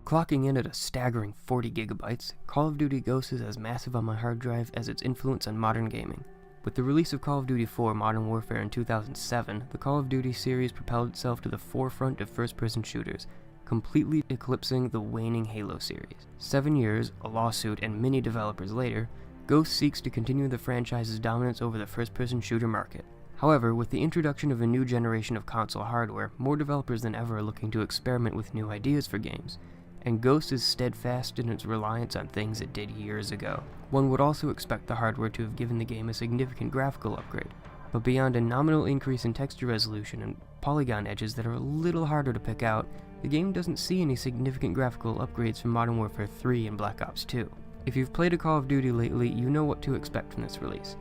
Clocking in at a staggering 40 gigabytes, Call of Duty Ghosts is as massive on my hard drive as its influence on modern gaming. With the release of Call of Duty 4 Modern Warfare in 2007, the Call of Duty series propelled itself to the forefront of first-person shooters, completely eclipsing the waning Halo series. 7 years, a lawsuit, and many developers later, Ghosts seeks to continue the franchise's dominance over the first-person shooter market. However, with the introduction of a new generation of console hardware, more developers than ever are looking to experiment with new ideas for games, and Ghost is steadfast in its reliance on things it did years ago. One would also expect the hardware to have given the game a significant graphical upgrade, but beyond a nominal increase in texture resolution and polygon edges that are a little harder to pick out, the game doesn't see any significant graphical upgrades from Modern Warfare 3 and Black Ops 2. If you've played a Call of Duty lately, you know what to expect from this release.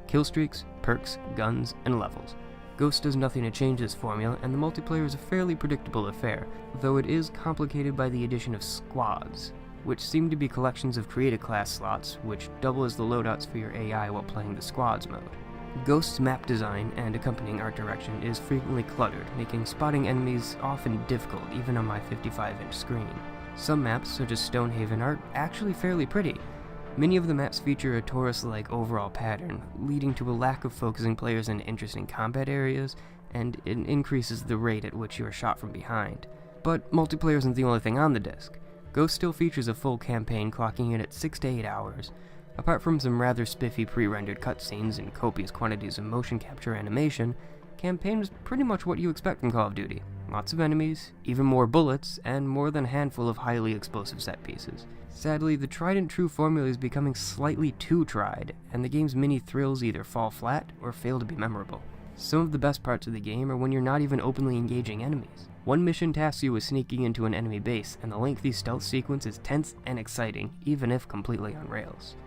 Killstreaks, perks, guns, and levels. Ghost does nothing to change this formula, and the multiplayer is a fairly predictable affair, though it is complicated by the addition of squads, which seem to be collections of created class slots, which double as the loadouts for your AI while playing the squads mode. Ghost's map design and accompanying art direction is frequently cluttered, making spotting enemies often difficult even on my 55-inch screen. Some maps, such as Stonehaven, are actually fairly pretty. Many of the maps feature a Taurus-like overall pattern, leading to a lack of focusing players in interesting combat areas, and it increases the rate at which you are shot from behind. But multiplayer isn't the only thing on the disc. Ghost still features a full campaign clocking in at 6 to 8 hours. Apart from some rather spiffy pre-rendered cutscenes and copious quantities of motion capture animation, campaign is pretty much what you expect from Call of Duty. Lots of enemies, even more bullets, and more than a handful of highly explosive set pieces. Sadly, the tried and true formula is becoming slightly too tried, and the game's mini thrills either fall flat or fail to be memorable. Some of the best parts of the game are when you're not even openly engaging enemies. One mission tasks you with sneaking into an enemy base, and the lengthy stealth sequence is tense and exciting, even if completely on rails.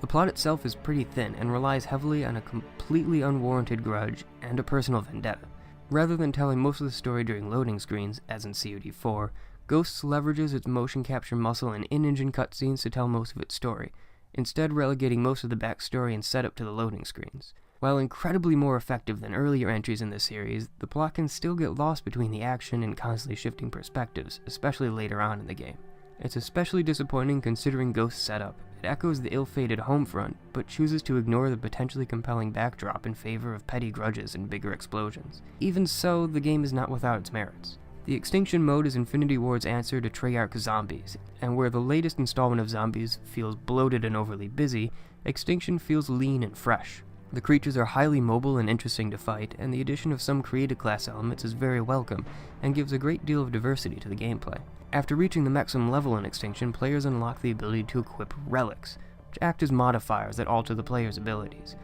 The plot itself is pretty thin and relies heavily on a completely unwarranted grudge and a personal vendetta. Rather than telling most of the story during loading screens, as in COD4, Ghosts leverages its motion capture muscle and in-engine cutscenes to tell most of its story, instead relegating most of the backstory and setup to the loading screens. While incredibly more effective than earlier entries in the series, the plot can still get lost between the action and constantly shifting perspectives, especially later on in the game. It's especially disappointing considering Ghost's setup. It echoes the ill-fated Homefront, but chooses to ignore the potentially compelling backdrop in favor of petty grudges and bigger explosions. Even so, the game is not without its merits. The Extinction mode is Infinity Ward's answer to Treyarch Zombies, and where the latest installment of Zombies feels bloated and overly busy, Extinction feels lean and fresh. The creatures are highly mobile and interesting to fight, and the addition of some created class elements is very welcome, and gives a great deal of diversity to the gameplay. After reaching the maximum level in Extinction, players unlock the ability to equip relics, which act as modifiers that alter the player's abilities.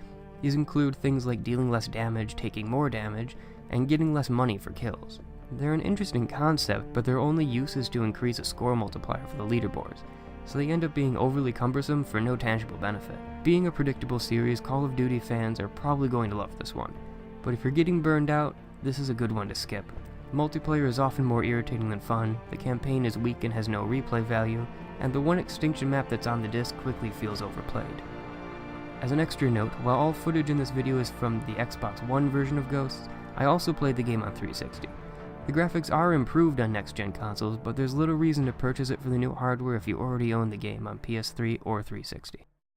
These include things like dealing less damage, taking more damage, and getting less money for kills. They're an interesting concept, but their only use is to increase a score multiplier for the leaderboards, so they end up being overly cumbersome for no tangible benefit. Being a predictable series, Call of Duty fans are probably going to love this one, but if you're getting burned out, this is a good one to skip. Multiplayer is often more irritating than fun, the campaign is weak and has no replay value, and the one Extinction map that's on the disc quickly feels overplayed. As an extra note, while all footage in this video is from the Xbox One version of Ghosts, I also played the game on 360. The graphics are improved on next-gen consoles, but there's little reason to purchase it for the new hardware if you already own the game on PS3 or 360.